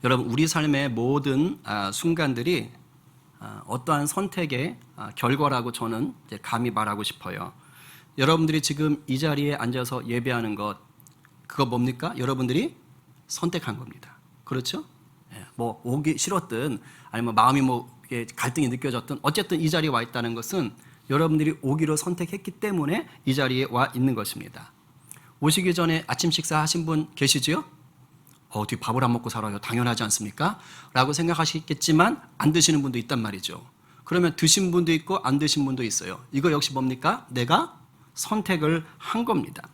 여러분, 우리 삶의 모든 순간들이 어떠한 선택의 결과라고 저는 이제 감히 말하고 싶어요. 여러분들이 지금 이 자리에 앉아서 예배하는 것, 그거 뭡니까? 여러분들이 선택한 겁니다. 그렇죠? 뭐 오기 싫었든 아니면 마음이 갈등이 느껴졌든 어쨌든 이 자리에 와 있다는 것은 여러분들이 오기로 선택했기 때문에 이 자리에 와 있는 것입니다. 오시기 전에 아침 식사 하신 분 계시지요? 어떻게 밥을 안 먹고 살아요? 당연하지 않습니까? 라고 생각하시겠지만 안 드시는 분도 있단 말이죠. 그러면 드신 분도 있고 안 드신 분도 있어요. 이거 역시 뭡니까? 내가 선택을 한 겁니다.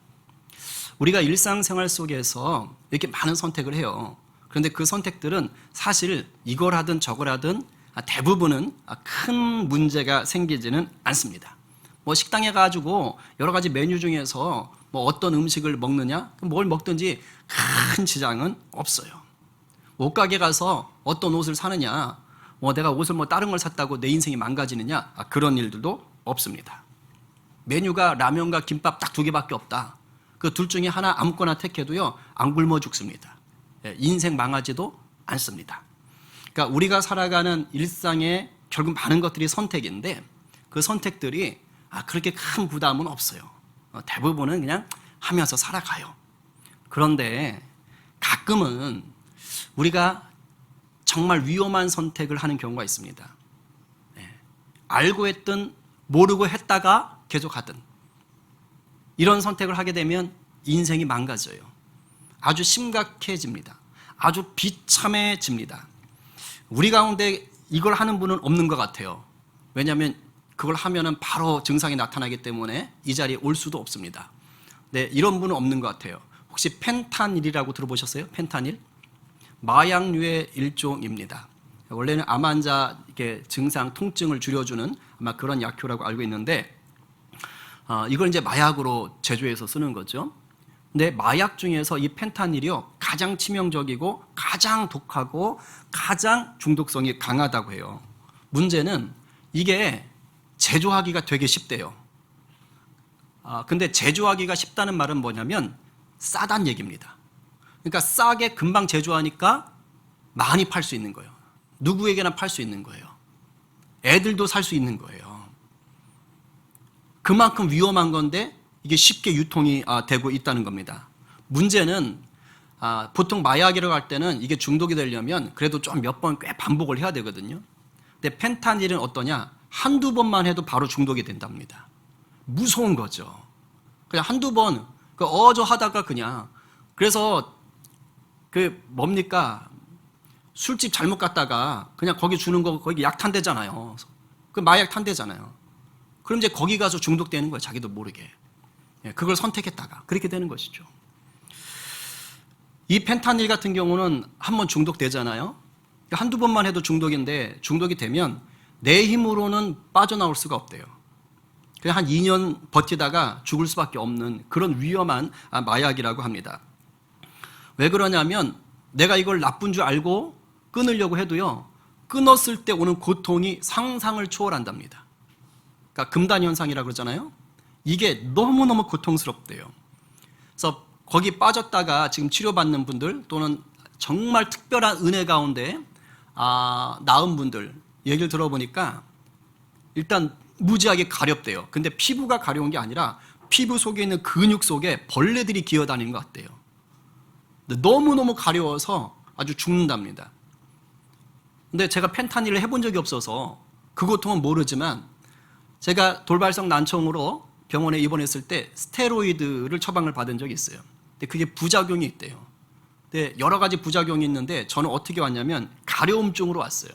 우리가 일상생활 속에서 이렇게 많은 선택을 해요. 그런데 그 선택들은 사실 이걸 하든 저걸 하든 대부분은 큰 문제가 생기지는 않습니다. 뭐 식당에 가지고 여러 가지 메뉴 중에서 뭐 어떤 음식을 먹느냐, 뭘 먹든지 큰 지장은 없어요. 옷가게 가서 어떤 옷을 사느냐, 뭐 내가 옷을 뭐 다른 걸 샀다고 내 인생이 망가지느냐, 그런 일들도 없습니다. 메뉴가 라면과 김밥 딱 두 개밖에 없다. 그 둘 중에 하나 아무거나 택해도요, 안 굶어 죽습니다. 인생 망하지도 않습니다. 그러니까 우리가 살아가는 일상의 결국 많은 것들이 선택인데 그 선택들이 그렇게 큰 부담은 없어요. 대부분은 그냥 하면서 살아가요. 그런데 가끔은 우리가 정말 위험한 선택을 하는 경우가 있습니다. 알고 했든 모르고 했다가 계속 하든 이런 선택을 하게 되면 인생이 망가져요. 아주 심각해집니다. 아주 비참해집니다. 우리 가운데 이걸 하는 분은 없는 것 같아요. 왜냐하면 그걸 하면은 바로 증상이 나타나기 때문에 이 자리에 올 수도 없습니다. 네, 이런 분은 없는 것 같아요. 혹시 펜타닐이라고 들어보셨어요? 펜타닐? 마약류의 일종입니다. 원래는 암 환자 증상, 통증을 줄여주는 아마 그런 약효라고 알고 있는데 이걸 이제 마약으로 제조해서 쓰는 거죠. 근데 마약 중에서 이 펜타닐이요 가장 치명적이고 가장 독하고 가장 중독성이 강하다고 해요. 문제는 이게 제조하기가 되게 쉽대요. 근데 제조하기가 쉽다는 말은 뭐냐면 싸단 얘기입니다. 그러니까 싸게 금방 제조하니까 많이 팔 수 있는 거예요. 누구에게나 팔 수 있는 거예요. 애들도 살 수 있는 거예요. 그만큼 위험한 건데 이게 쉽게 유통이 되고 있다는 겁니다. 문제는 보통 마약이라고 할 때는 이게 중독이 되려면 그래도 좀 몇 번 꽤 반복을 해야 되거든요. 근데 펜타닐은 어떠냐? 한두 번만 해도 바로 중독이 된답니다. 무서운 거죠. 그냥 한두 번 어저 하다가 그냥 그래서 뭡니까? 술집 잘못 갔다가 그냥 거기 주는 거 거기 약 탄대잖아요. 그 마약 탄대잖아요. 그럼 이제 거기 가서 중독되는 거예요. 자기도 모르게. 그걸 선택했다가 그렇게 되는 것이죠. 이 펜타닐 같은 경우는 한번 중독되잖아요. 한두 번만 해도 중독인데 중독이 되면 내 힘으로는 빠져나올 수가 없대요. 그냥 한 2년 버티다가 죽을 수밖에 없는 그런 위험한 마약이라고 합니다. 왜 그러냐면 내가 이걸 나쁜 줄 알고 끊으려고 해도요. 끊었을 때 오는 고통이 상상을 초월한답니다. 그러니까 금단 현상이라고 그러잖아요. 이게 너무너무 고통스럽대요. 그래서 거기 빠졌다가 지금 치료받는 분들 또는 정말 특별한 은혜 가운데 나은 분들 얘기를 들어보니까 일단 무지하게 가렵대요. 근데 피부가 가려운 게 아니라 피부 속에 있는 근육 속에 벌레들이 기어다니는 것 같대요. 너무너무 가려워서 아주 죽는답니다. 근데 제가 펜타닐을 해본 적이 없어서 그 고통은 모르지만 제가 돌발성 난청으로 병원에 입원했을 때 스테로이드를 처방을 받은 적이 있어요. 근데 그게 부작용이 있대요. 근데 여러 가지 부작용이 있는데 저는 어떻게 왔냐면 가려움증으로 왔어요.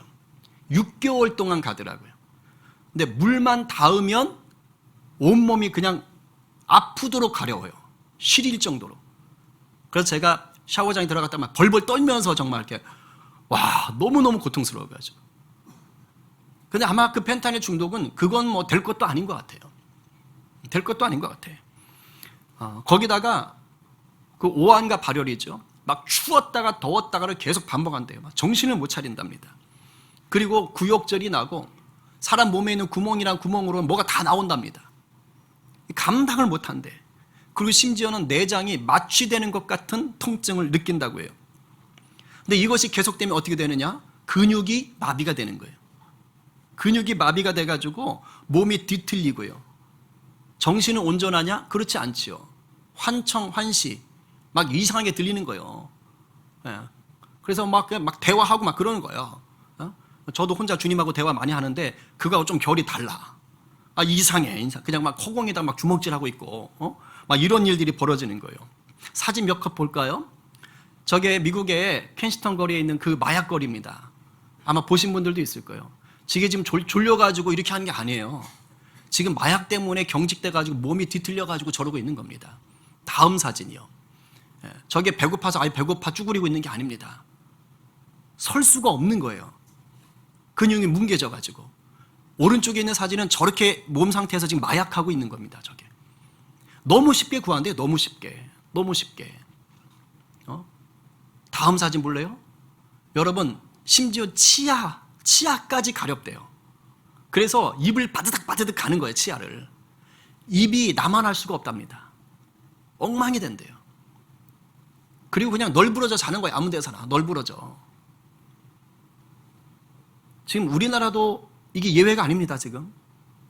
6개월 동안 가더라고요. 근데 물만 닿으면 온몸이 그냥 아프도록 가려워요. 시릴 정도로. 그래서 제가 샤워장에 들어갔다 막 벌벌 떨면서 정말 이렇게 너무너무 고통스러워가지고. 근데 아마 그 펜타닐 중독은 그건 뭐 될 것도 아닌 것 같아요. 될 것도 아닌 것 같아. 거기다가 그 오한과 발열이죠. 막 추웠다가 더웠다가를 계속 반복한대요. 막 정신을 못 차린답니다. 그리고 구역절이 나고 사람 몸에 있는 구멍이랑 구멍으로 뭐가 다 나온답니다. 감당을 못 한대. 그리고 심지어는 내장이 마취되는 것 같은 통증을 느낀다고 해요. 근데 이것이 계속되면 어떻게 되느냐? 근육이 마비가 되는 거예요. 근육이 마비가 돼가지고 몸이 뒤틀리고요. 정신은 온전하냐? 그렇지 않지요. 환청, 환시, 막 이상하게 들리는 거예요. 예. 그래서 막 대화하고 막 그러는 거예요. 저도 혼자 주님하고 대화 많이 하는데 그거하고 좀 결이 달라. 이상해. 그냥 막 허공에다 막 주먹질하고 있고, 막 이런 일들이 벌어지는 거예요. 사진 몇 컷 볼까요? 저게 미국의 켄시턴 거리에 있는 그 마약 거리입니다. 아마 보신 분들도 있을 거예요. 지게 지금 졸려가지고 이렇게 하는 게 아니에요. 지금 마약 때문에 경직돼가지고 몸이 뒤틀려가지고 저러고 있는 겁니다. 다음 사진이요. 저게 배고파서 배고파 쭈그리고 있는 게 아닙니다. 설 수가 없는 거예요. 근육이 뭉개져가지고. 오른쪽에 있는 사진은 저렇게 몸 상태에서 지금 마약하고 있는 겁니다. 저게. 너무 쉽게 구한대요. 너무 쉽게. 너무 쉽게. 다음 사진 볼래요? 여러분, 심지어 치아까지 가렵대요. 그래서 입을 바드득 가는 거예요, 치아를. 입이 남아날 수가 없답니다. 엉망이 된대요. 그리고 그냥 널브러져 자는 거예요, 아무 데서나. 널브러져. 지금 우리나라도 이게 예외가 아닙니다, 지금.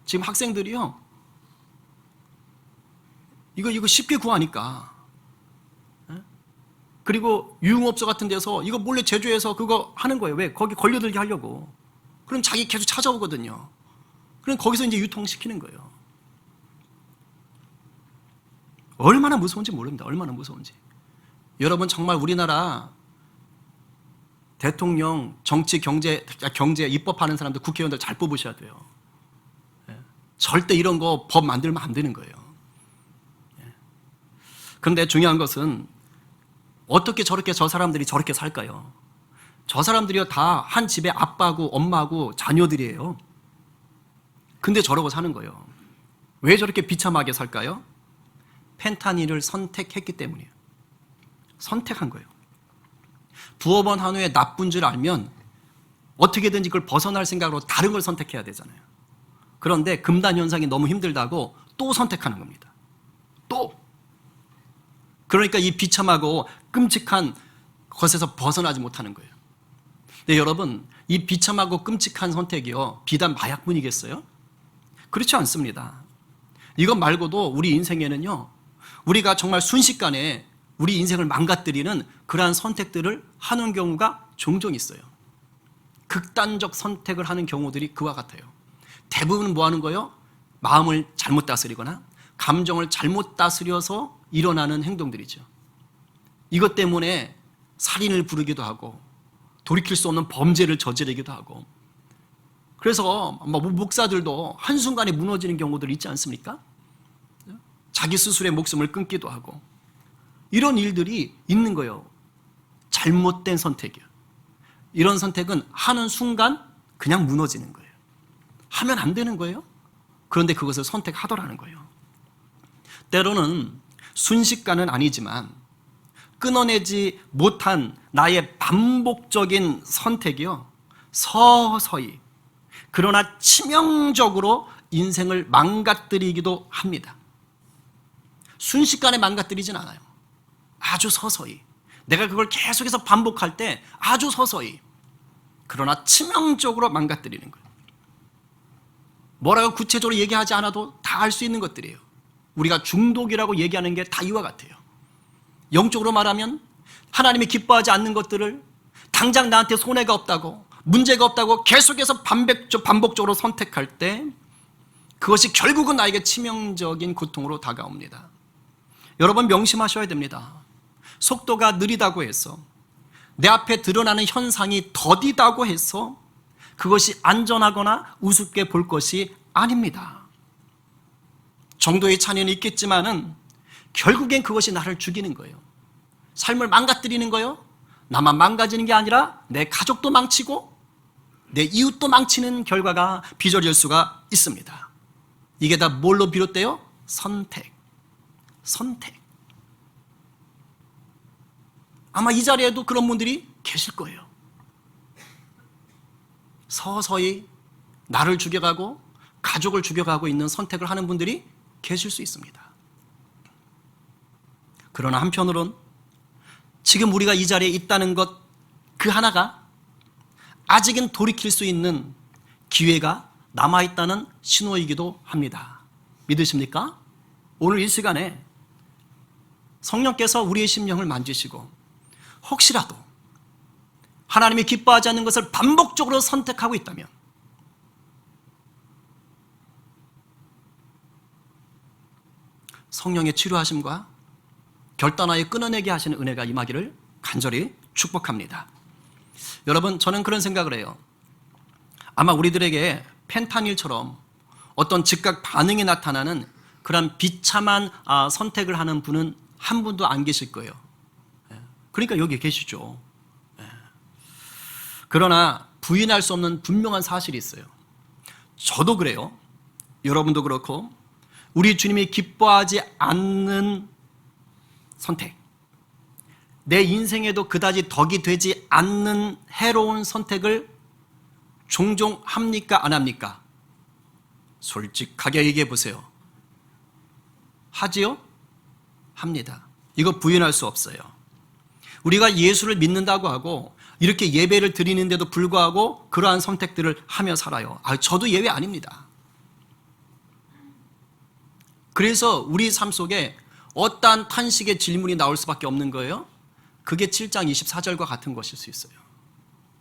지금 학생들이요. 이거 쉽게 구하니까. 그리고 유흥업소 같은 데서 이거 몰래 제조해서 그거 하는 거예요. 왜? 거기 걸려들게 하려고. 그럼 자기 계속 찾아오거든요. 그럼 거기서 이제 유통시키는 거예요. 얼마나 무서운지 모릅니다. 얼마나 무서운지. 여러분 정말 우리나라 대통령, 정치, 경제 입법하는 사람들, 국회의원들 잘 뽑으셔야 돼요. 절대 이런 거 법 만들면 안 되는 거예요. 그런데 중요한 것은 어떻게 저렇게 저 사람들이 저렇게 살까요? 저 사람들이요 다 한 집에 아빠하고 엄마하고 자녀들이에요. 근데 저러고 사는 거예요. 왜 저렇게 비참하게 살까요? 펜타닐을 선택했기 때문이에요. 선택한 거예요. 두어 번 한 후에 나쁜 줄 알면 어떻게든지 그걸 벗어날 생각으로 다른 걸 선택해야 되잖아요. 그런데 금단 현상이 너무 힘들다고 또 선택하는 겁니다. 또. 그러니까 이 비참하고 끔찍한 것에서 벗어나지 못하는 거예요. 근데 여러분, 이 비참하고 끔찍한 선택이요, 비단 마약뿐이겠어요? 그렇지 않습니다. 이것 말고도 우리 인생에는요, 우리가 정말 순식간에 우리 인생을 망가뜨리는 그러한 선택들을 하는 경우가 종종 있어요. 극단적 선택을 하는 경우들이 그와 같아요. 대부분은 뭐 하는 거예요? 마음을 잘못 다스리거나 감정을 잘못 다스려서 일어나는 행동들이죠. 이것 때문에 살인을 부르기도 하고 돌이킬 수 없는 범죄를 저지르기도 하고, 그래서 목사들도 한순간에 무너지는 경우들이 있지 않습니까? 자기 스스로의 목숨을 끊기도 하고, 이런 일들이 있는 거예요. 잘못된 선택이요. 이런 선택은 하는 순간 그냥 무너지는 거예요. 하면 안 되는 거예요. 그런데 그것을 선택하더라는 거예요. 때로는 순식간은 아니지만 끊어내지 못한 나의 반복적인 선택이요, 서서히 그러나 치명적으로 인생을 망가뜨리기도 합니다. 순식간에 망가뜨리진 않아요. 아주 서서히. 내가 그걸 계속해서 반복할 때 아주 서서히, 그러나 치명적으로 망가뜨리는 거예요. 뭐라고 구체적으로 얘기하지 않아도 다 알 수 있는 것들이에요. 우리가 중독이라고 얘기하는 게 다 이와 같아요. 영적으로 말하면 하나님이 기뻐하지 않는 것들을 당장 나한테 손해가 없다고, 문제가 없다고 계속해서 반복적으로 선택할 때 그것이 결국은 나에게 치명적인 고통으로 다가옵니다. 여러분 명심하셔야 됩니다. 속도가 느리다고 해서, 내 앞에 드러나는 현상이 더디다고 해서 그것이 안전하거나 우습게 볼 것이 아닙니다. 정도의 차이는 있겠지만은 결국엔 그것이 나를 죽이는 거예요. 삶을 망가뜨리는 거예요. 나만 망가지는 게 아니라 내 가족도 망치고 내 이웃도 망치는 결과가 빚어질 수가 있습니다. 이게 다 뭘로 비롯돼요? 선택. 아마 이 자리에도 그런 분들이 계실 거예요. 서서히 나를 죽여가고 가족을 죽여가고 있는 선택을 하는 분들이 계실 수 있습니다. 그러나 한편으론 지금 우리가 이 자리에 있다는 것, 그 하나가 아직은 돌이킬 수 있는 기회가 남아있다는 신호이기도 합니다. 믿으십니까? 오늘 이 시간에 성령께서 우리의 심령을 만지시고 혹시라도 하나님이 기뻐하지 않는 것을 반복적으로 선택하고 있다면 성령의 치료하심과 결단하여 끊어내게 하시는 은혜가 임하기를 간절히 축복합니다. 여러분, 저는 그런 생각을 해요. 아마 우리들에게 펜타닐처럼 어떤 즉각 반응이 나타나는 그런 비참한 선택을 하는 분은 한 분도 안 계실 거예요. 그러니까 여기 계시죠. 그러나 부인할 수 없는 분명한 사실이 있어요. 저도 그래요. 여러분도 그렇고 우리 주님이 기뻐하지 않는 선택, 내 인생에도 그다지 덕이 되지 않는 해로운 선택을 종종 합니까? 안 합니까? 솔직하게 얘기해 보세요. 하지요? 합니다. 이거 부인할 수 없어요. 우리가 예수를 믿는다고 하고 이렇게 예배를 드리는데도 불구하고 그러한 선택들을 하며 살아요. 저도 예외 아닙니다. 그래서 우리 삶 속에 어떠한 탄식의 질문이 나올 수밖에 없는 거예요. 그게 7장 24절과 같은 것일 수 있어요.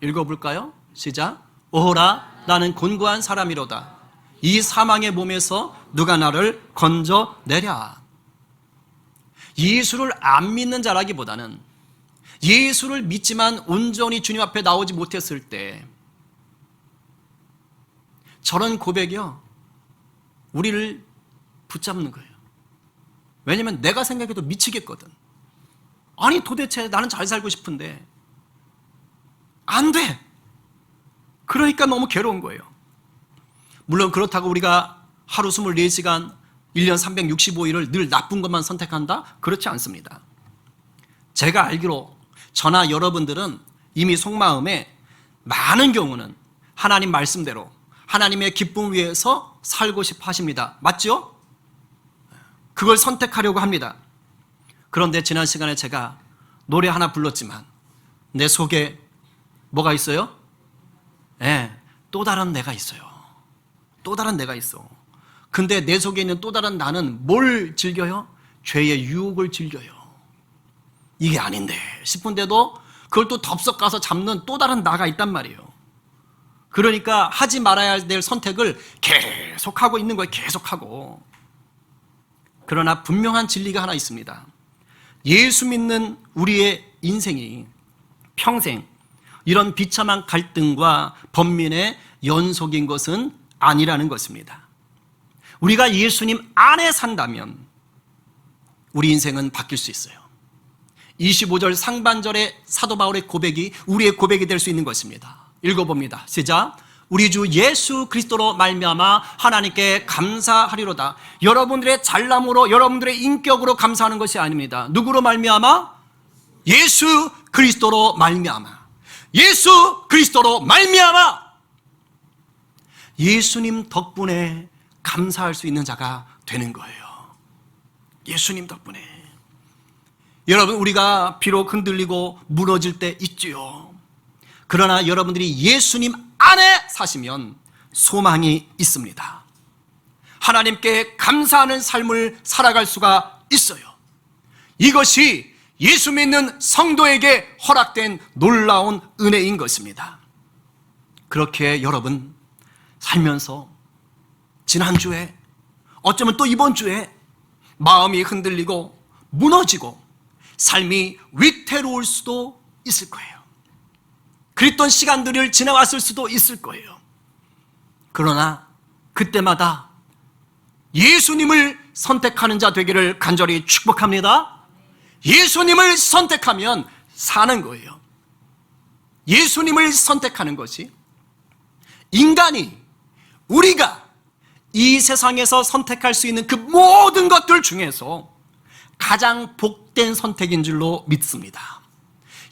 읽어볼까요? 시작. 오호라, 나는 곤고한 사람이로다. 이 사망의 몸에서 누가 나를 건져내랴. 예수를 안 믿는 자라기보다는 예수를 믿지만 온전히 주님 앞에 나오지 못했을 때 저런 고백이요, 우리를 붙잡는 거예요. 왜냐면 내가 생각해도 미치겠거든. 아니 도대체 나는 잘 살고 싶은데 안 돼. 그러니까 너무 괴로운 거예요. 물론 그렇다고 우리가 하루 24시간 1년 365일을 늘 나쁜 것만 선택한다? 그렇지 않습니다. 제가 알기로 저나 여러분들은 이미 속마음에 많은 경우는 하나님 말씀대로 하나님의 기쁨을 위해서 살고 싶어 하십니다. 맞죠? 그걸 선택하려고 합니다. 그런데 지난 시간에 제가 노래 하나 불렀지만 내 속에 뭐가 있어요? 또 다른 내가 있어요. 또 다른 내가 있어. 근데 내 속에 있는 또 다른 나는 뭘 즐겨요? 죄의 유혹을 즐겨요. 이게 아닌데 싶은데도 그걸 또 덥석 가서 잡는 또 다른 나가 있단 말이에요. 그러니까 하지 말아야 될 선택을 계속하고 있는 거예요. 계속하고. 그러나 분명한 진리가 하나 있습니다. 예수 믿는 우리의 인생이 평생 이런 비참한 갈등과 번민의 연속인 것은 아니라는 것입니다. 우리가 예수님 안에 산다면 우리 인생은 바뀔 수 있어요. 25절 상반절의 사도 바울의 고백이 우리의 고백이 될 수 있는 것입니다. 읽어봅니다. 시작. 우리 주 예수 그리스도로 말미암아 하나님께 감사하리로다. 여러분들의 잘남으로 여러분들의 인격으로 감사하는 것이 아닙니다. 누구로 말미암아? 예수 그리스도로 말미암아. 예수 그리스도로 말미암아. 예수님 덕분에 감사할 수 있는 자가 되는 거예요. 예수님 덕분에. 여러분, 우리가 비록 흔들리고 무너질 때 있지요. 그러나 여러분들이 예수님 안에 사시면 소망이 있습니다. 하나님께 감사하는 삶을 살아갈 수가 있어요. 이것이 예수 믿는 성도에게 허락된 놀라운 은혜인 것입니다. 그렇게 여러분 살면서 지난주에 어쩌면 또 이번 주에 마음이 흔들리고 무너지고 삶이 위태로울 수도 있을 거예요. 그랬던 시간들을 지나왔을 수도 있을 거예요. 그러나 그때마다 예수님을 선택하는 자 되기를 간절히 축복합니다. 예수님을 선택하면 사는 거예요. 예수님을 선택하는 것이 인간이 우리가 이 세상에서 선택할 수 있는 그 모든 것들 중에서 가장 복된 선택인 줄로 믿습니다.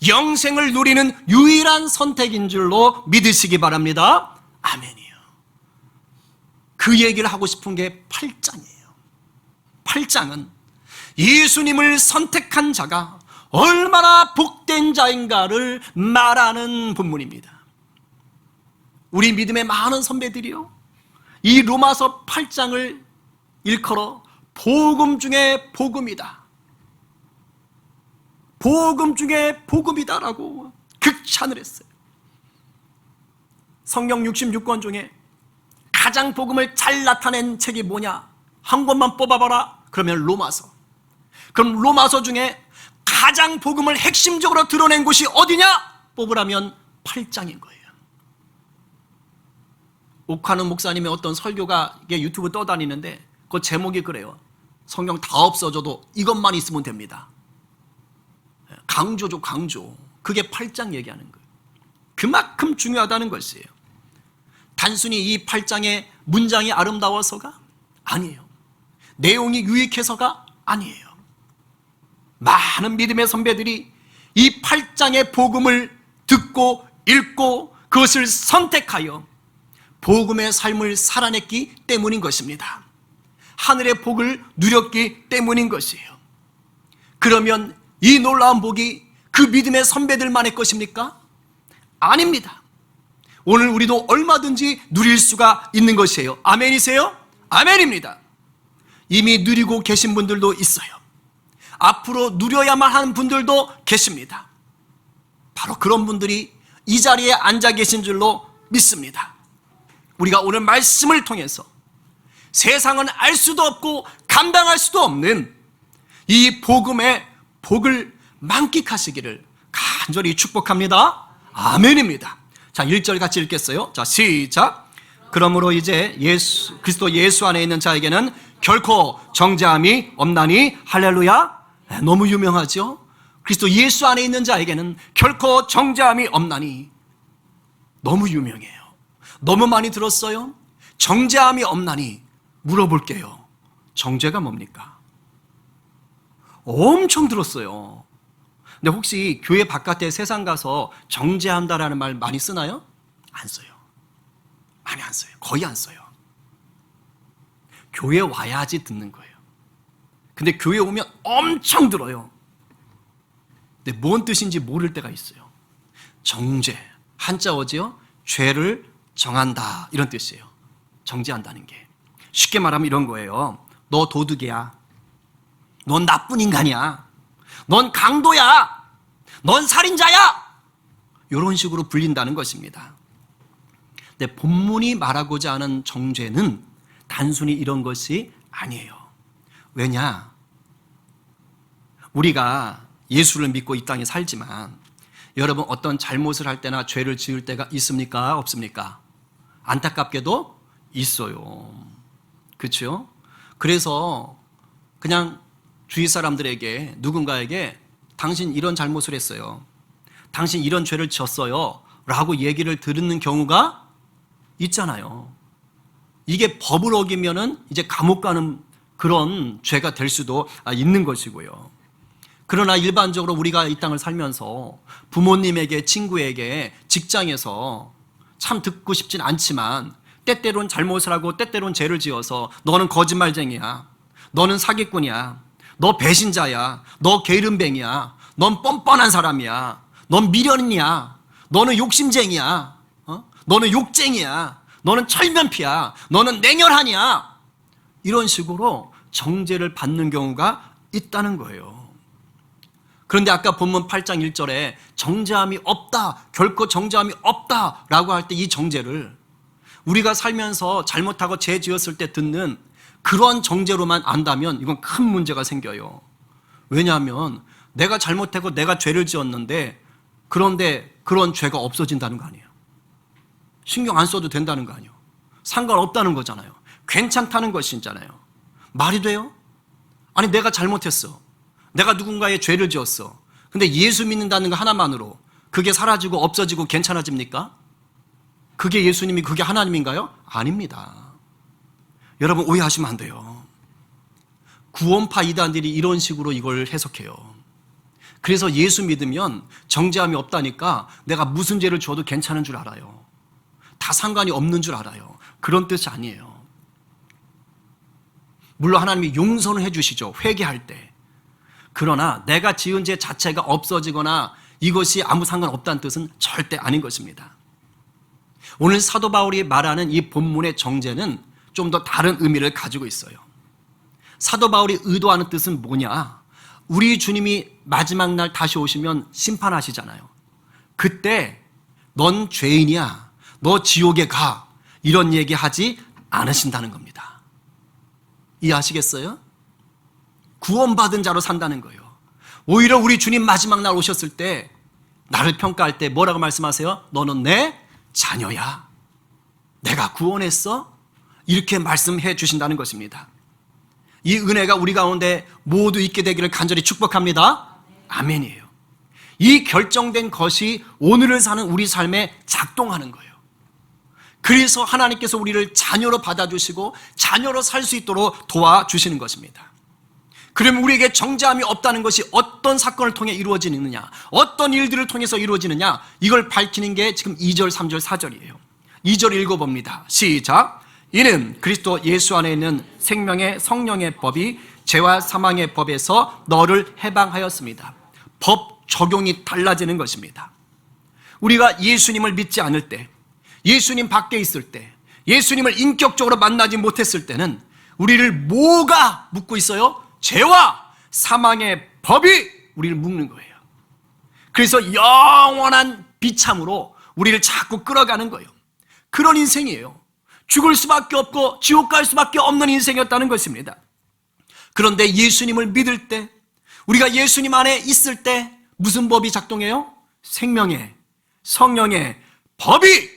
영생을 누리는 유일한 선택인 줄로 믿으시기 바랍니다. 아멘이요. 그 얘기를 하고 싶은 게 8장이에요. 8장은 예수님을 선택한 자가 얼마나 복된 자인가를 말하는 본문입니다. 우리 믿음의 많은 선배들이요, 이 로마서 8장을 일컬어 복음 중에 복음이다, 복음 중에 복음이다라고 극찬을 했어요. 성경 66권 중에 가장 복음을 잘 나타낸 책이 뭐냐? 한 권만 뽑아봐라. 그러면 로마서. 그럼 로마서 중에 가장 복음을 핵심적으로 드러낸 곳이 어디냐? 뽑으라면 8장인 거예요. 옥하는 목사님의 어떤 설교가 유튜브 떠다니는데 그 제목이 그래요. 성경 다 없어져도 이것만 있으면 됩니다. 강조죠, 강조. 그게 8장 얘기하는 거예요. 그만큼 중요하다는 것이에요. 단순히 이 8장의 문장이 아름다워서가 아니에요. 내용이 유익해서가 아니에요. 많은 믿음의 선배들이 이 8장의 복음을 듣고 읽고 그것을 선택하여 복음의 삶을 살아냈기 때문인 것입니다. 하늘의 복을 누렸기 때문인 것이에요. 그러면 이 놀라운 복이 그 믿음의 선배들만의 것입니까? 아닙니다. 오늘 우리도 얼마든지 누릴 수가 있는 것이에요. 아멘이세요? 아멘입니다. 이미 누리고 계신 분들도 있어요. 앞으로 누려야만 하는 분들도 계십니다. 바로 그런 분들이 이 자리에 앉아 계신 줄로 믿습니다. 우리가 오늘 말씀을 통해서 세상은 알 수도 없고 감당할 수도 없는 이 복음의 복을 만끽하시기를 간절히 축복합니다. 아멘입니다. 자, 1절 같이 읽겠어요. 자, 시작. 그러므로 이제 그리스도 예수 안에 있는 자에게는 결코 정죄함이 없나니. 할렐루야. 너무 유명하죠? 그리스도 예수 안에 있는 자에게는 결코 정죄함이 없나니. 너무 유명해요. 너무 많이 들었어요? 정죄함이 없나니. 물어볼게요. 정죄가 뭡니까? 엄청 들었어요. 근데 혹시 교회 바깥에 세상 가서 정죄한다라는 말 많이 쓰나요? 안 써요. 많이 안 써요. 거의 안 써요. 교회 와야지 듣는 거예요. 근데 교회 오면 엄청 들어요. 근데 뭔 뜻인지 모를 때가 있어요. 정죄, 한자어지요? 죄를 정한다, 이런 뜻이에요. 정죄한다는 게. 쉽게 말하면 이런 거예요. 너 도둑이야. 넌 나쁜 인간이야. 넌 강도야. 넌 살인자야. 이런 식으로 불린다는 것입니다. 근데 본문이 말하고자 하는 정죄는 단순히 이런 것이 아니에요. 왜냐? 우리가 예수를 믿고 이 땅에 살지만 여러분, 어떤 잘못을 할 때나 죄를 지을 때가 있습니까? 없습니까? 안타깝게도 있어요. 그렇죠? 그래서 그냥 주위 사람들에게, 누군가에게 당신 이런 잘못을 했어요, 당신 이런 죄를 지었어요 라고 얘기를 듣는 경우가 있잖아요. 이게 법을 어기면은 이제 감옥 가는 그런 죄가 될 수도 있는 것이고요. 그러나 일반적으로 우리가 이 땅을 살면서 부모님에게, 친구에게, 직장에서 참 듣고 싶진 않지만 때때론 잘못을 하고 때때론 죄를 지어서 너는 거짓말쟁이야, 너는 사기꾼이야, 너 배신자야, 너 게으름뱅이야, 넌 뻔뻔한 사람이야, 넌 미련이야, 너는 욕심쟁이야, 너는 욕쟁이야, 너는 철면피야, 너는 냉혈하냐, 이런 식으로 정죄를 받는 경우가 있다는 거예요. 그런데 아까 본문 8장 1절에 정죄함이 없다, 결코 정죄함이 없다라고 할 때 이 정죄를 우리가 살면서 잘못하고 죄 지었을 때 듣는 그런 정죄로만 안다면 이건 큰 문제가 생겨요. 왜냐하면 내가 잘못하고 내가 죄를 지었는데 그런데 그런 죄가 없어진다는 거 아니에요. 신경 안 써도 된다는 거 아니에요. 상관없다는 거잖아요. 괜찮다는 것이잖아요. 말이 돼요? 아니, 내가 잘못했어. 내가 누군가의 죄를 지었어. 근데 예수 믿는다는 거 하나만으로 그게 사라지고 없어지고 괜찮아집니까? 그게 예수님이, 그게 하나님인가요? 아닙니다. 여러분, 오해하시면 안 돼요. 구원파 이단들이 이런 식으로 이걸 해석해요. 그래서 예수 믿으면 정죄함이 없다니까 내가 무슨 죄를 줘도 괜찮은 줄 알아요. 다 상관이 없는 줄 알아요. 그런 뜻이 아니에요. 물론 하나님이 용서는 해주시죠. 회개할 때. 그러나 내가 지은 죄 자체가 없어지거나 이것이 아무 상관없다는 뜻은 절대 아닌 것입니다. 오늘 사도 바울이 말하는 이 본문의 정죄는 좀 더 다른 의미를 가지고 있어요. 사도 바울이 의도하는 뜻은 뭐냐? 우리 주님이 마지막 날 다시 오시면 심판하시잖아요. 그때 넌 죄인이야, 너 지옥에 가, 이런 얘기하지 않으신다는 겁니다. 이해하시겠어요? 구원받은 자로 산다는 거예요. 오히려 우리 주님 마지막 날 오셨을 때 나를 평가할 때 뭐라고 말씀하세요? 너는 내 자녀야, 내가 구원했어, 이렇게 말씀해 주신다는 것입니다. 이 은혜가 우리 가운데 모두 있게 되기를 간절히 축복합니다. 아멘이에요. 이 결정된 것이 오늘을 사는 우리 삶에 작동하는 거예요. 그래서 하나님께서 우리를 자녀로 받아주시고 자녀로 살 수 있도록 도와주시는 것입니다. 그러면 우리에게 정죄함이 없다는 것이 어떤 사건을 통해 이루어지느냐, 어떤 일들을 통해서 이루어지느냐, 이걸 밝히는 게 지금 2절, 3절, 4절이에요. 2절 읽어봅니다. 시작. 이는 그리스도 예수 안에 있는 생명의 성령의 법이 죄와 사망의 법에서 너를 해방하였습니다. 법 적용이 달라지는 것입니다. 우리가 예수님을 믿지 않을 때, 예수님 밖에 있을 때, 예수님을 인격적으로 만나지 못했을 때는 우리를 뭐가 묶고 있어요? 죄와 사망의 법이 우리를 묶는 거예요. 그래서 영원한 비참으로 우리를 자꾸 끌어가는 거예요. 그런 인생이에요. 죽을 수밖에 없고 지옥 갈 수밖에 없는 인생이었다는 것입니다. 그런데 예수님을 믿을 때, 우리가 예수님 안에 있을 때 무슨 법이 작동해요? 생명의 성령의 법이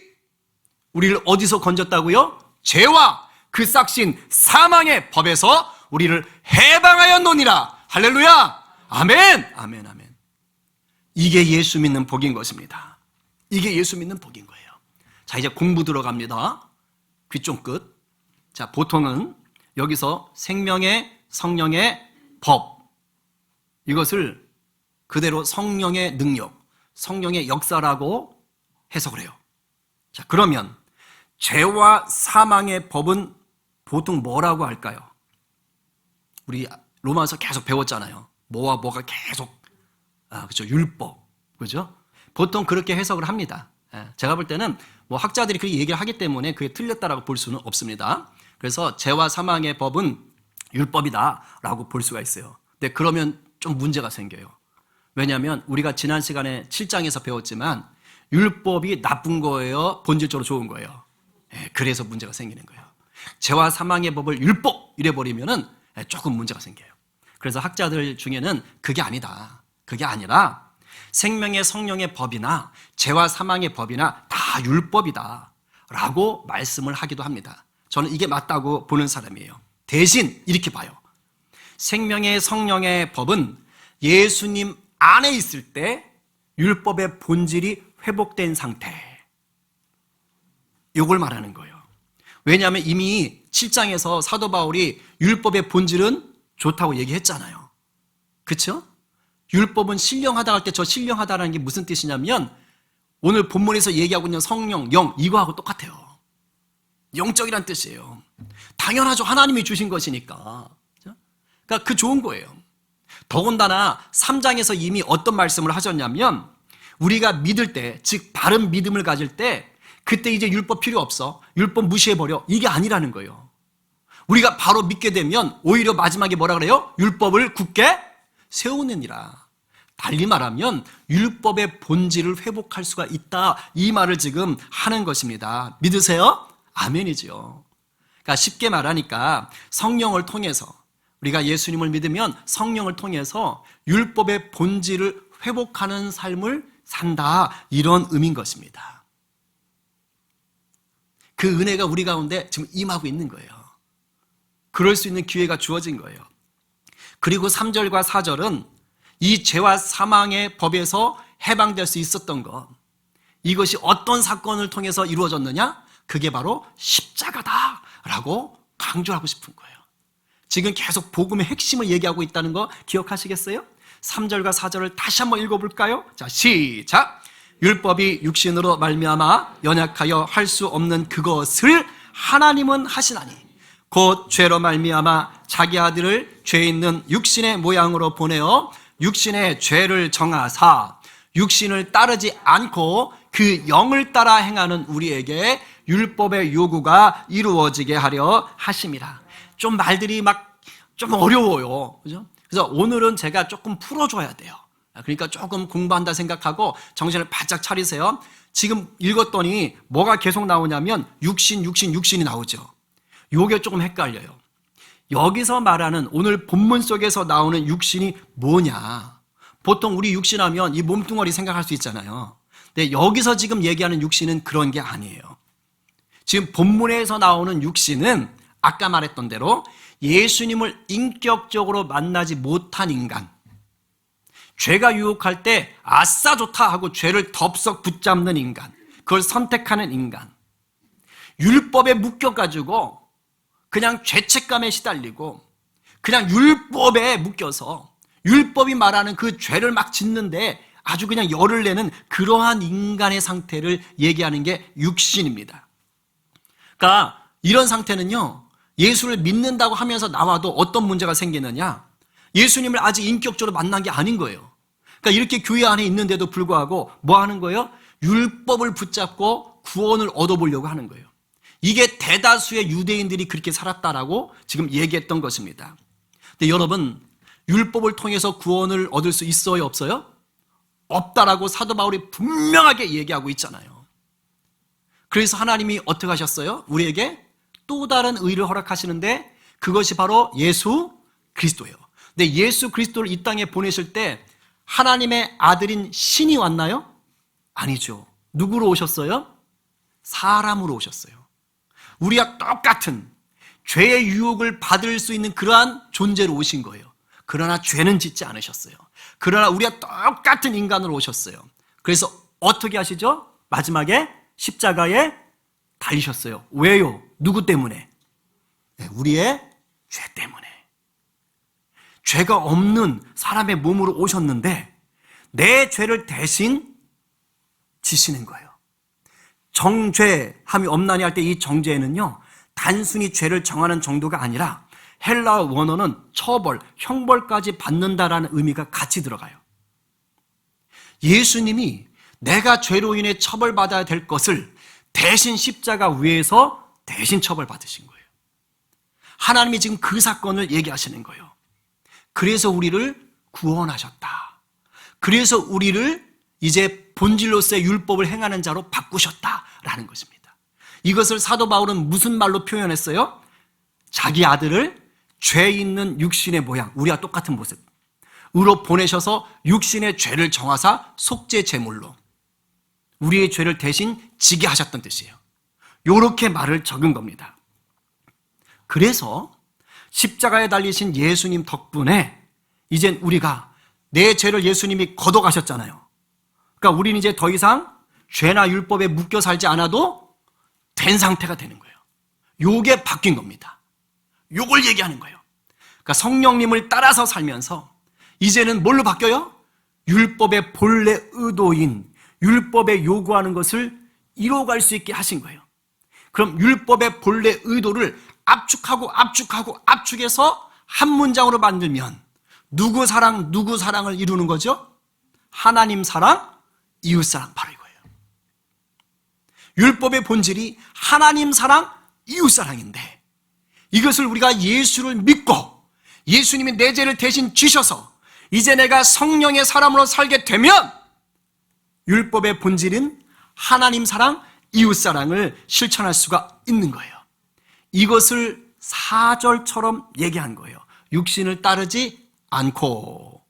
우리를 어디서 건졌다고요? 죄와 그 싹신 사망의 법에서 우리를 해방하였노니라. 할렐루야. 아멘. 아멘. 아멘. 이게 예수 믿는 복인 것입니다. 이게 예수 믿는 복인 거예요. 자, 이제 공부 들어갑니다. 귀 좀 끝. 자, 보통은 여기서 생명의 성령의 법, 이것을 그대로 성령의 능력, 성령의 역사라고 해석을 해요. 자, 그러면 죄와 사망의 법은 보통 뭐라고 할까요? 우리 로마서 계속 배웠잖아요. 뭐와 뭐가 계속, 그렇죠, 율법, 그렇죠? 보통 그렇게 해석을 합니다. 제가 볼 때는 뭐 학자들이 그렇게 얘기를 하기 때문에 그게 틀렸다라고 볼 수는 없습니다. 그래서 죄와 사망의 법은 율법이다라고 볼 수가 있어요. 근데 그러면 좀 문제가 생겨요. 왜냐하면 우리가 지난 시간에 7장에서 배웠지만 율법이 나쁜 거예요, 본질적으로 좋은 거예요? 그래서 문제가 생기는 거예요. 죄와 사망의 법을 율법 이래버리면은 조금 문제가 생겨요. 그래서 학자들 중에는 그게 아니다, 그게 아니라 생명의 성령의 법이나 죄와 사망의 법이나 다 율법이다 라고 말씀을 하기도 합니다. 저는 이게 맞다고 보는 사람이에요. 대신 이렇게 봐요. 생명의 성령의 법은 예수님 안에 있을 때 율법의 본질이 회복된 상태, 이걸 말하는 거예요. 왜냐하면 이미 7장에서 사도 바울이 율법의 본질은 좋다고 얘기했잖아요. 그렇죠? 율법은 신령하다 할 때 저 신령하다라는 게 무슨 뜻이냐면 오늘 본문에서 얘기하고 있는 성령, 영, 이거하고 똑같아요. 영적이란 뜻이에요. 당연하죠. 하나님이 주신 것이니까. 그러니까 그 좋은 거예요. 더군다나 3장에서 이미 어떤 말씀을 하셨냐면 우리가 믿을 때, 즉 바른 믿음을 가질 때 그때 이제 율법 필요 없어, 율법 무시해버려, 이게 아니라는 거예요. 우리가 바로 믿게 되면 오히려 마지막에 뭐라 그래요? 율법을 굳게 세우느니라. 달리 말하면 율법의 본질을 회복할 수가 있다, 이 말을 지금 하는 것입니다. 믿으세요? 아멘이죠. 그러니까 쉽게 말하니까 성령을 통해서, 우리가 예수님을 믿으면 성령을 통해서 율법의 본질을 회복하는 삶을 산다, 이런 의미인 것입니다. 그 은혜가 우리 가운데 지금 임하고 있는 거예요. 그럴 수 있는 기회가 주어진 거예요. 그리고 3절과 4절은 이 죄와 사망의 법에서 해방될 수 있었던 것, 이것이 어떤 사건을 통해서 이루어졌느냐? 그게 바로 십자가다라고 강조하고 싶은 거예요. 지금 계속 복음의 핵심을 얘기하고 있다는 거 기억하시겠어요? 3절과 4절을 다시 한번 읽어볼까요? 자, 시작! 율법이 육신으로 말미암아 연약하여 할 수 없는 그것을 하나님은 하시나니 곧 죄로 말미암아 자기 아들을 죄 있는 육신의 모양으로 보내어 육신의 죄를 정하사 육신을 따르지 않고 그 영을 따라 행하는 우리에게 율법의 요구가 이루어지게 하려 하심이라. 좀 말들이 막 좀 어려워요. 그죠? 그래서 오늘은 제가 조금 풀어줘야 돼요. 그러니까 조금 공부한다 생각하고 정신을 바짝 차리세요. 지금 읽었더니 뭐가 계속 나오냐면 육신이 나오죠. 요게 조금 헷갈려요. 여기서 말하는 오늘 본문 속에서 나오는 육신이 뭐냐? 보통 우리 육신하면 이 몸뚱어리 생각할 수 있잖아요. 근데 여기서 지금 얘기하는 육신은 그런 게 아니에요. 지금 본문에서 나오는 육신은 아까 말했던 대로 예수님을 인격적으로 만나지 못한 인간, 죄가 유혹할 때 아싸 좋다 하고 죄를 덥석 붙잡는 인간, 그걸 선택하는 인간, 율법에 묶여가지고 그냥 죄책감에 시달리고 그냥 율법에 묶여서 율법이 말하는 그 죄를 막 짓는데 아주 그냥 열을 내는 그러한 인간의 상태를 얘기하는 게 육신입니다. 그러니까 이런 상태는요, 예수를 믿는다고 하면서 나와도 어떤 문제가 생기느냐? 예수님을 아직 인격적으로 만난 게 아닌 거예요. 그러니까 이렇게 교회 안에 있는데도 불구하고 뭐 하는 거예요? 율법을 붙잡고 구원을 얻어보려고 하는 거예요. 이게 대다수의 유대인들이 그렇게 살았다라고 지금 얘기했던 것입니다. 근데 여러분, 율법을 통해서 구원을 얻을 수 있어요, 없어요? 없다라고 사도 바울이 분명하게 얘기하고 있잖아요. 그래서 하나님이 어떻게 하셨어요? 우리에게 또 다른 의를 허락하시는데 그것이 바로 예수 그리스도예요. 근데 예수 그리스도를 이 땅에 보내실 때 하나님의 아들인 신이 왔나요? 아니죠. 누구로 오셨어요? 사람으로 오셨어요. 우리와 똑같은 죄의 유혹을 받을 수 있는 그러한 존재로 오신 거예요. 그러나 죄는 짓지 않으셨어요. 그러나 우리와 똑같은 인간으로 오셨어요. 그래서 어떻게 하시죠? 마지막에 십자가에 달리셨어요. 왜요? 누구 때문에? 우리의 죄 때문에. 죄가 없는 사람의 몸으로 오셨는데 내 죄를 대신 지시는 거예요. 정죄함이 없나니 할 때 이 정죄는요, 단순히 죄를 정하는 정도가 아니라 헬라어 원어는 처벌, 형벌까지 받는다라는 의미가 같이 들어가요. 예수님이 내가 죄로 인해 처벌받아야 될 것을 대신 십자가 위에서 대신 처벌받으신 거예요. 하나님이 지금 그 사건을 얘기하시는 거예요. 그래서 우리를 구원하셨다. 그래서 우리를 이제 본질로서의 율법을 행하는 자로 바꾸셨다라는 것입니다. 이것을 사도 바울은 무슨 말로 표현했어요? 자기 아들을 죄 있는 육신의 모양, 우리와 똑같은 모습으로 보내셔서 육신의 죄를 정하사 속죄 제물로 우리의 죄를 대신 지게 하셨던 뜻이에요. 이렇게 말을 적은 겁니다. 그래서 십자가에 달리신 예수님 덕분에 이젠 우리가 내 죄를 예수님이 걷어가셨잖아요. 그러니까 우리는 이제 더 이상 죄나 율법에 묶여 살지 않아도 된 상태가 되는 거예요. 요게 바뀐 겁니다. 요걸 얘기하는 거예요. 그러니까 성령님을 따라서 살면서 이제는 뭘로 바뀌어요? 율법의 본래 의도인 율법에 요구하는 것을 이뤄갈 수 있게 하신 거예요. 그럼 율법의 본래 의도를 압축해서 한 문장으로 만들면 누구 사랑을 이루는 거죠? 하나님 사랑, 이웃 사랑, 바로 이거예요. 율법의 본질이 하나님 사랑, 이웃 사랑인데 이것을 우리가 예수를 믿고 예수님이 내 죄를 대신 지셔서 이제 내가 성령의 사람으로 살게 되면 율법의 본질은 하나님 사랑, 이웃 사랑을 실천할 수가 있는 거예요. 이것을 사절처럼 얘기한 거예요. 육신을 따르지 않고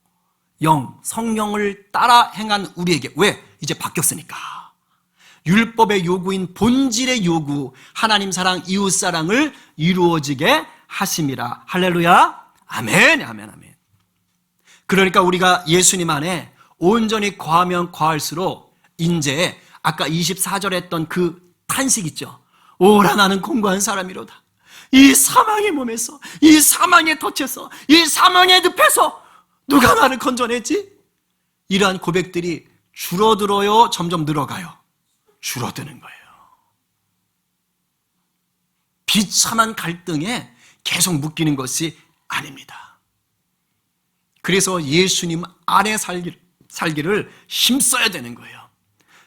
성령을 따라 행한 우리에게. 왜? 이제 바뀌었으니까. 율법의 요구인 본질의 요구, 하나님 사랑, 이웃 사랑을 이루어지게 하심이라. 할렐루야. 아멘, 아멘, 아멘. 그러니까 우리가 예수님 안에 온전히 거하면 거할수록 이제 아까 24절에 했던 그 탄식 있죠. 오라 나는 공고한 사람이로다. 이 사망의 몸에서, 이 사망의 덫에서, 이 사망의 늪에서 누가 나를 건져냈지? 이러한 고백들이 줄어들어요? 점점 늘어가요? 줄어드는 거예요. 비참한 갈등에 계속 묶이는 것이 아닙니다. 그래서 예수님 안에 살기를 힘써야 되는 거예요.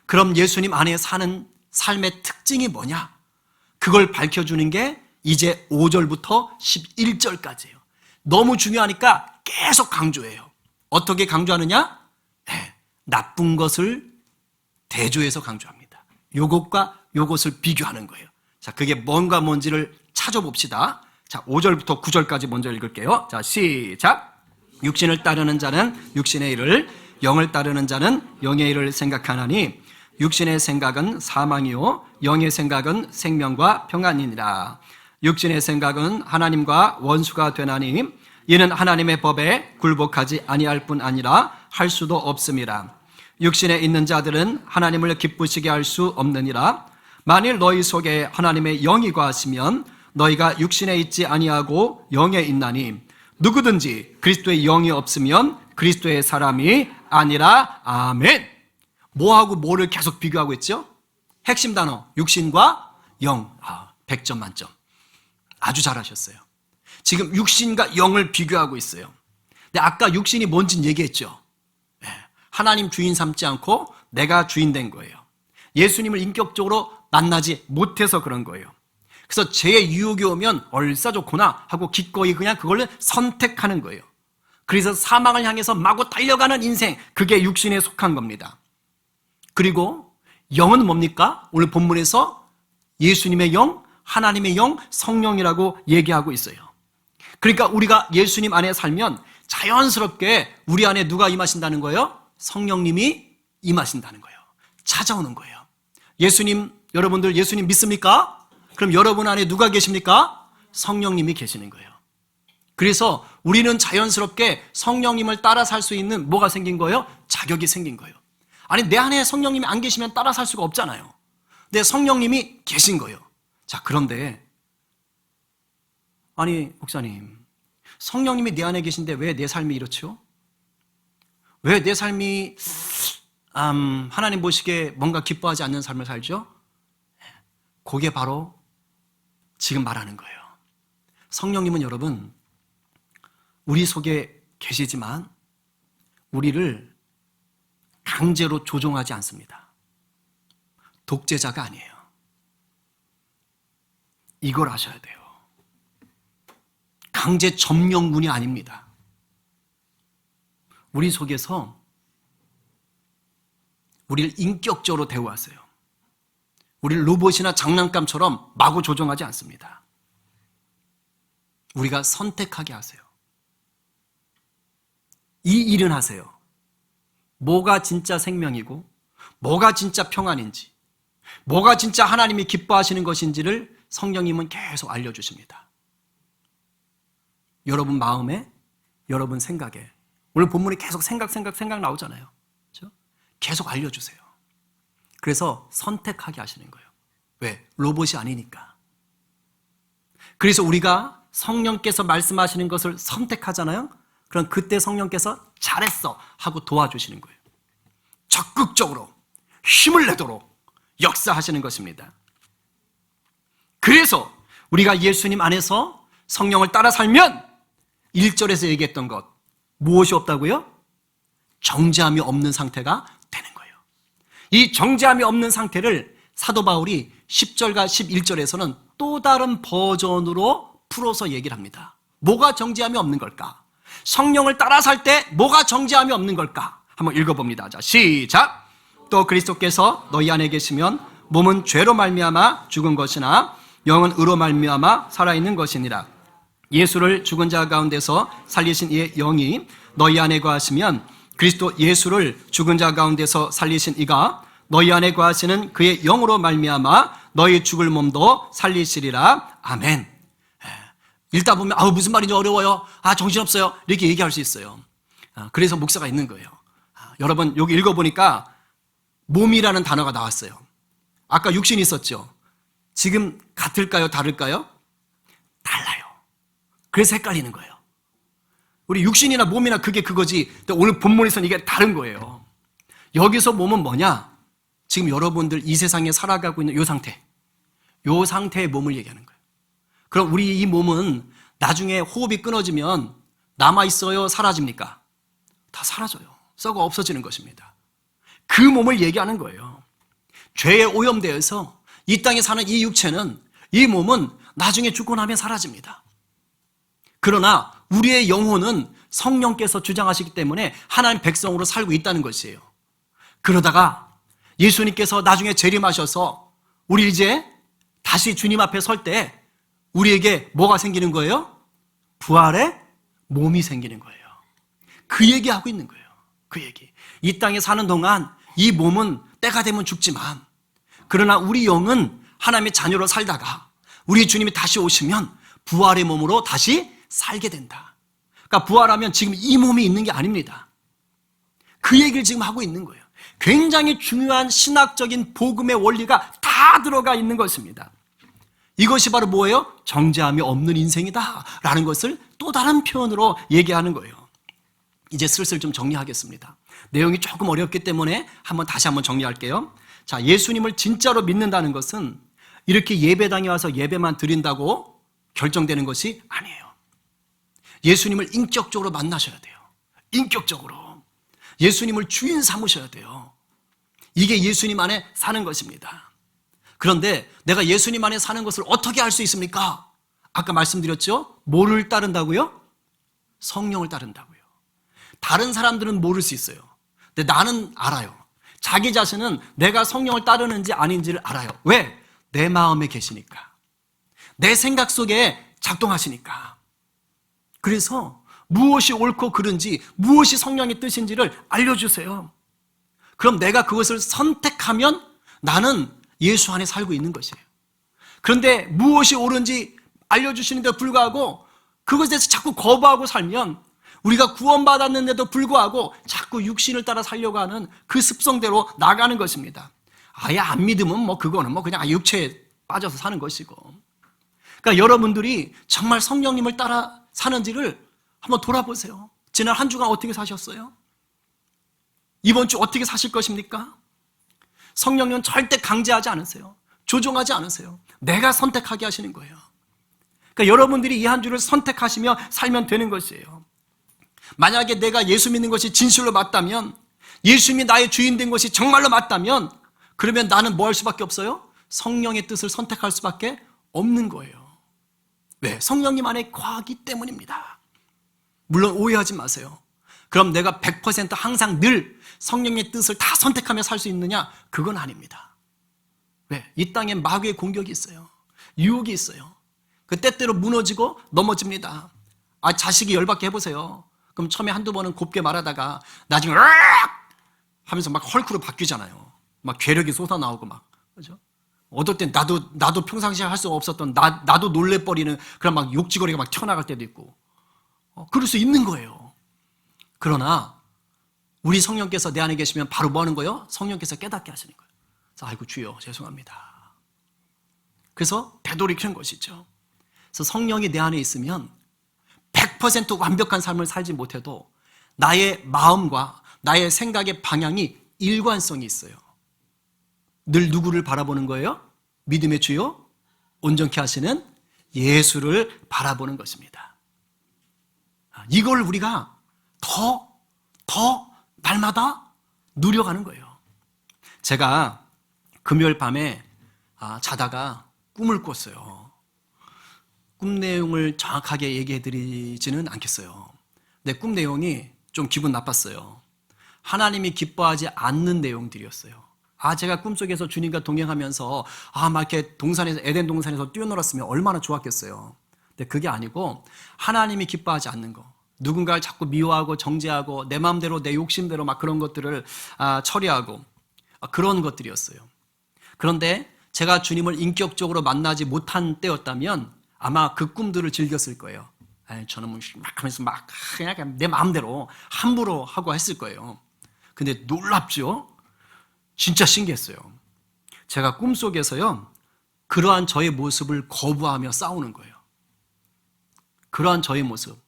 그럼 예수님 안에 사는 삶의 특징이 뭐냐? 그걸 밝혀주는 게 이제 5절부터 11절까지예요. 너무 중요하니까 계속 강조해요. 어떻게 강조하느냐? 네, 나쁜 것을 대조해서 강조합니다. 요것과 요것을 비교하는 거예요. 자, 그게 뭔지를 찾아봅시다. 자, 5절부터 9절까지 먼저 읽을게요. 자, 시작. 육신을 따르는 자는 육신의 일을, 영을 따르는 자는 영의 일을 생각하나니 육신의 생각은 사망이요 영의 생각은 생명과 평안이니라. 육신의 생각은 하나님과 원수가 되나니 이는 하나님의 법에 굴복하지 아니할 뿐 아니라 할 수도 없음이라. 육신에 있는 자들은 하나님을 기쁘시게 할 수 없느니라. 만일 너희 속에 하나님의 영이 거하시면 너희가 육신에 있지 아니하고 영에 있나니 누구든지 그리스도의 영이 없으면 그리스도의 사람이 아니라. 아멘. 뭐하고 뭐를 계속 비교하고 있죠? 핵심 단어 육신과 영. 100점 만점. 아주 잘하셨어요. 지금 육신과 영을 비교하고 있어요. 근데 아까 육신이 뭔지는 얘기했죠. 하나님 주인 삼지 않고 내가 주인 된 거예요. 예수님을 인격적으로 만나지 못해서 그런 거예요. 그래서 제 유혹이 오면 얼싸 좋구나 하고 기꺼이 그냥 그걸 선택하는 거예요. 그래서 사망을 향해서 마구 달려가는 인생, 그게 육신에 속한 겁니다. 그리고 영은 뭡니까? 오늘 본문에서 예수님의 영, 하나님의 영, 성령이라고 얘기하고 있어요. 그러니까 우리가 예수님 안에 살면 자연스럽게 우리 안에 누가 임하신다는 거예요? 성령님이 임하신다는 거예요. 찾아오는 거예요. 여러분들 예수님 믿습니까? 그럼 여러분 안에 누가 계십니까? 성령님이 계시는 거예요. 그래서 우리는 자연스럽게 성령님을 따라 살 수 있는 뭐가 생긴 거예요? 자격이 생긴 거예요. 아니, 내 안에 성령님이 안 계시면 따라 살 수가 없잖아요. 근데 성령님이 계신 거예요. 자, 그런데 아니, 목사님, 성령님이 내 안에 계신데 왜 내 삶이 이렇죠? 왜 내 삶이 하나님 보시기에 뭔가 기뻐하지 않는 삶을 살죠? 그게 바로 지금 말하는 거예요. 성령님은 여러분, 우리 속에 계시지만 우리를 강제로 조종하지 않습니다. 독재자가 아니에요. 이걸 아셔야 돼요. 강제 점령군이 아닙니다. 우리 속에서 우리를 인격적으로 대우하세요. 우리를 로봇이나 장난감처럼 마구 조종하지 않습니다. 우리가 선택하게 하세요. 이 일은 하세요. 뭐가 진짜 생명이고 뭐가 진짜 평안인지, 뭐가 진짜 하나님이 기뻐하시는 것인지를 성령님은 계속 알려주십니다. 여러분 마음에, 여러분 생각에. 오늘 본문에 계속 생각 나오잖아요. 그렇죠? 계속 알려주세요. 그래서 선택하게 하시는 거예요. 왜? 로봇이 아니니까. 그래서 우리가 성령께서 말씀하시는 것을 선택하잖아요. 그럼 그때 성령께서 잘했어 하고 도와주시는 거예요. 적극적으로 힘을 내도록 역사하시는 것입니다. 그래서 우리가 예수님 안에서 성령을 따라 살면 1절에서 얘기했던 것, 무엇이 없다고요? 정죄함이 없는 상태가 되는 거예요. 이 정죄함이 없는 상태를 사도 바울이 10절과 11절에서는 또 다른 버전으로 풀어서 얘기를 합니다. 뭐가 정죄함이 없는 걸까? 성령을 따라 살 때 뭐가 정죄함이 없는 걸까? 한번 읽어봅니다. 자, 시작. 또 그리스도께서 너희 안에 계시면 몸은 죄로 말미암아 죽은 것이나 영은 의로 말미암아 살아있는 것이니라. 예수를 죽은 자 가운데서 살리신 이의 영이 너희 안에 거하시면 그리스도 예수를 죽은 자 가운데서 살리신 이가 너희 안에 거하시는 그의 영으로 말미암아 너희 죽을 몸도 살리시리라. 아멘. 읽다 보면 무슨 말인지 어려워요. 정신없어요. 이렇게 얘기할 수 있어요. 그래서 목사가 있는 거예요. 여러분 여기 읽어보니까 몸이라는 단어가 나왔어요. 아까 육신이 있었죠. 지금 같을까요? 다를까요? 달라요. 그래서 헷갈리는 거예요. 우리 육신이나 몸이나 그게 그거지. 근데 오늘 본문에서는 이게 다른 거예요. 여기서 몸은 뭐냐? 지금 여러분들 이 세상에 살아가고 있는 이 상태. 이 상태의 몸을 얘기하는 거예요. 그럼 우리 이 몸은 나중에 호흡이 끊어지면 남아있어요? 사라집니까? 다 사라져요. 썩어 없어지는 것입니다. 그 몸을 얘기하는 거예요. 죄에 오염되어서 이 땅에 사는 이 육체는, 이 몸은 나중에 죽고 나면 사라집니다. 그러나 우리의 영혼은 성령께서 주장하시기 때문에 하나님 백성으로 살고 있다는 것이에요. 그러다가 예수님께서 나중에 재림하셔서 우리 이제 다시 주님 앞에 설 때 우리에게 뭐가 생기는 거예요? 부활의 몸이 생기는 거예요. 그 얘기하고 있는 거예요. 그 얘기. 이 땅에 사는 동안 이 몸은 때가 되면 죽지만, 그러나 우리 영은 하나님의 자녀로 살다가 우리 주님이 다시 오시면 부활의 몸으로 다시 살게 된다. 그러니까 부활하면 지금 이 몸이 있는 게 아닙니다. 그 얘기를 지금 하고 있는 거예요. 굉장히 중요한 신학적인 복음의 원리가 다 들어가 있는 것입니다. 이것이 바로 뭐예요? 정죄함이 없는 인생이다 라는 것을 또 다른 표현으로 얘기하는 거예요. 이제 슬슬 좀 정리하겠습니다. 내용이 조금 어렵기 때문에 다시 한번 정리할게요. 자, 예수님을 진짜로 믿는다는 것은 이렇게 예배당에 와서 예배만 드린다고 결정되는 것이 아니에요. 예수님을 인격적으로 만나셔야 돼요. 인격적으로. 예수님을 주인 삼으셔야 돼요. 이게 예수님 안에 사는 것입니다. 그런데 내가 예수님 안에 사는 것을 어떻게 알 수 있습니까? 아까 말씀드렸죠? 뭐를 따른다고요? 성령을 따른다고요. 다른 사람들은 모를 수 있어요. 근데 나는 알아요. 자기 자신은 내가 성령을 따르는지 아닌지를 알아요. 왜? 내 마음에 계시니까. 내 생각 속에 작동하시니까. 그래서 무엇이 옳고 그른지, 무엇이 성령의 뜻인지를 알려주세요. 그럼 내가 그것을 선택하면 나는 예수 안에 살고 있는 것이에요. 그런데 무엇이 옳은지 알려주시는데 불구하고 그것에 대해서 자꾸 거부하고 살면 우리가 구원받았는데도 불구하고 자꾸 육신을 따라 살려고 하는 그 습성대로 나가는 것입니다. 아예 안 믿으면 그거는 그냥 육체에 빠져서 사는 것이고. 그러니까 여러분들이 정말 성령님을 따라 사는지를 한번 돌아보세요. 지난 한 주간 어떻게 사셨어요? 이번 주 어떻게 사실 것입니까? 성령님은 절대 강제하지 않으세요. 조종하지 않으세요. 내가 선택하게 하시는 거예요. 그러니까 여러분들이 이 한 주를 선택하시며 살면 되는 것이에요. 만약에 내가 예수 믿는 것이 진실로 맞다면, 예수님이 나의 주인 된 것이 정말로 맞다면, 그러면 나는 뭐 할 수밖에 없어요? 성령의 뜻을 선택할 수밖에 없는 거예요. 왜? 성령님 안에 거하기 때문입니다. 물론 오해하지 마세요. 그럼 내가 100% 항상 늘 성령의 뜻을 다 선택하며 살 수 있느냐? 그건 아닙니다. 왜? 이 땅에 마귀의 공격이 있어요. 유혹이 있어요. 그 때때로 무너지고 넘어집니다. 자식이 열받게 해보세요. 그럼 처음에 한두 번은 곱게 말하다가 나중에 으악! 하면서 막 헐크로 바뀌잖아요. 막 괴력이 솟아나오고 그죠? 어떨 땐 나도 평상시에 할 수 없었던 나도 놀래버리는 그런 막 욕지거리가 막 튀어나갈 때도 있고. 그럴 수 있는 거예요. 그러나 우리 성령께서 내 안에 계시면 바로 뭐 하는 거예요? 성령께서 깨닫게 하시는 거예요. 그래서 아이고 주여 죄송합니다. 그래서 되돌이키는 것이죠. 그래서 성령이 내 안에 있으면 100% 완벽한 삶을 살지 못해도 나의 마음과 나의 생각의 방향이 일관성이 있어요. 늘 누구를 바라보는 거예요? 믿음의 주요 온전케 하시는 예수를 바라보는 것입니다. 이걸 우리가 더 날마다 누려가는 거예요. 제가 금요일 밤에 자다가 꿈을 꿨어요. 꿈 내용을 정확하게 얘기해 드리지는 않겠어요. 근데 꿈 내용이 좀 기분 나빴어요. 하나님이 기뻐하지 않는 내용들이었어요. 제가 꿈속에서 주님과 동행하면서 막 이렇게 에덴 동산에서 뛰어놀았으면 얼마나 좋았겠어요. 근데 그게 아니고 하나님이 기뻐하지 않는 거, 누군가를 자꾸 미워하고 정죄하고 내 마음대로 내 욕심대로 막 그런 것들을 처리하고 그런 것들이었어요. 그런데 제가 주님을 인격적으로 만나지 못한 때였다면 아마 그 꿈들을 즐겼을 거예요. 저는 막 하면서 막 그냥 내 마음대로 함부로 하고 했을 거예요. 근데 놀랍죠? 진짜 신기했어요. 제가 꿈속에서요, 그러한 저의 모습을 거부하며 싸우는 거예요. 그러한 저의 모습.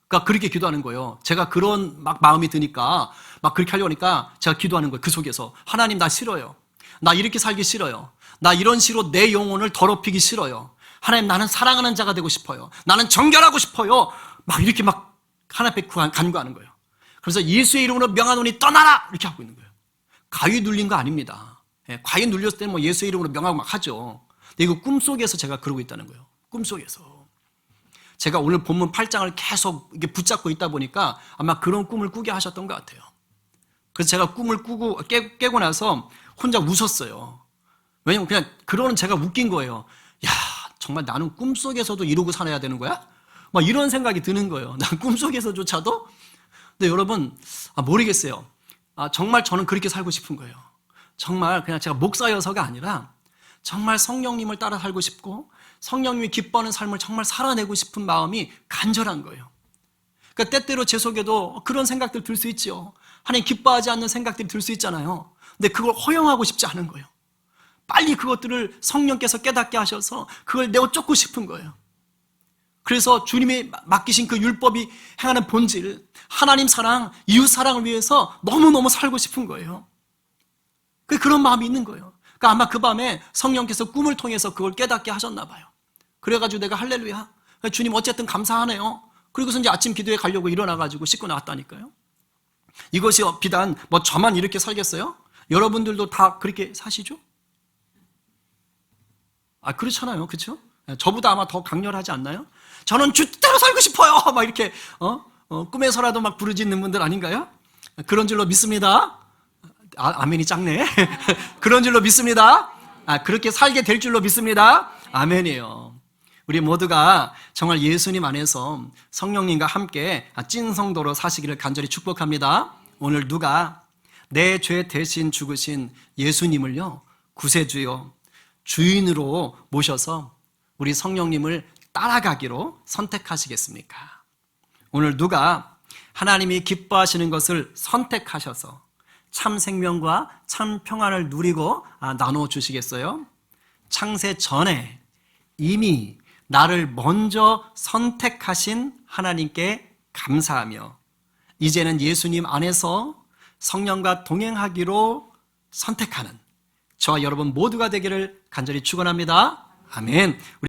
그러니까 그렇게 기도하는 거예요. 제가 그런 막 마음이 드니까 막 그렇게 하려고 하니까 제가 기도하는 거예요. 그 속에서 하나님 나 싫어요. 나 이렇게 살기 싫어요. 나 이런 식으로 내 영혼을 더럽히기 싫어요. 하나님, 나는 사랑하는 자가 되고 싶어요. 나는 정결하고 싶어요. 막 이렇게 막 하나님 앞에 간구하는 거예요. 그래서 예수의 이름으로 명하노니 떠나라! 이렇게 하고 있는 거예요. 가위 눌린 거 아닙니다. 가위 눌렸을 때는 뭐 예수의 이름으로 명하고 막 하죠. 근데 이거 꿈속에서 제가 그러고 있다는 거예요. 꿈속에서. 제가 오늘 본문 8장을 계속 이렇게 붙잡고 있다 보니까 아마 그런 꿈을 꾸게 하셨던 것 같아요. 그래서 제가 꿈을 깨고 나서 혼자 웃었어요. 왜냐면 그냥 그러는 제가 웃긴 거예요. 야, 정말 나는 꿈속에서도 이러고 살아야 되는 거야? 막 이런 생각이 드는 거예요. 난 꿈속에서조차도. 근데 여러분, 모르겠어요. 정말 저는 그렇게 살고 싶은 거예요. 정말 그냥 제가 목사여서가 아니라 정말 성령님을 따라 살고 싶고 성령님이 기뻐하는 삶을 정말 살아내고 싶은 마음이 간절한 거예요. 그러니까 때때로 제 속에도 그런 생각들 들 수 있죠. 하나님 기뻐하지 않는 생각들이 들 수 있잖아요. 근데 그걸 허용하고 싶지 않은 거예요. 빨리 그것들을 성령께서 깨닫게 하셔서 그걸 내어 쫓고 싶은 거예요. 그래서 주님이 맡기신 그 율법이 행하는 본질, 하나님 사랑, 이웃 사랑을 위해서 너무너무 살고 싶은 거예요. 그런 마음이 있는 거예요. 그러니까 아마 그 밤에 성령께서 꿈을 통해서 그걸 깨닫게 하셨나 봐요. 그래가지고 내가 할렐루야, 주님 어쨌든 감사하네요. 그리고서 이제 아침 기도에 가려고 일어나가지고 씻고 나왔다니까요. 이것이 비단 뭐 저만 이렇게 살겠어요? 여러분들도 다 그렇게 사시죠? 그렇잖아요. 그렇죠? 저보다 아마 더 강렬하지 않나요? 저는 주대로 살고 싶어요. 막 이렇게 꿈에서라도 막 부르짖는 분들 아닌가요? 그런 줄로 믿습니다. 아멘이 작네. 그런 줄로 믿습니다. 그렇게 살게 될 줄로 믿습니다. 아멘이에요. 우리 모두가 정말 예수님 안에서 성령님과 함께 찐 성도로 사시기를 간절히 축복합니다. 오늘 누가 내 죄 대신 죽으신 예수님을요, 구세주요, 주인으로 모셔서 우리 성령님을 따라가기로 선택하시겠습니까? 오늘 누가 하나님이 기뻐하시는 것을 선택하셔서 참 생명과 참 평안을 누리고 나눠 주시겠어요? 창세 전에 이미 나를 먼저 선택하신 하나님께 감사하며 이제는 예수님 안에서 성령과 동행하기로 선택하는 저와 여러분 모두가 되기를 간절히 축원합니다. 아멘.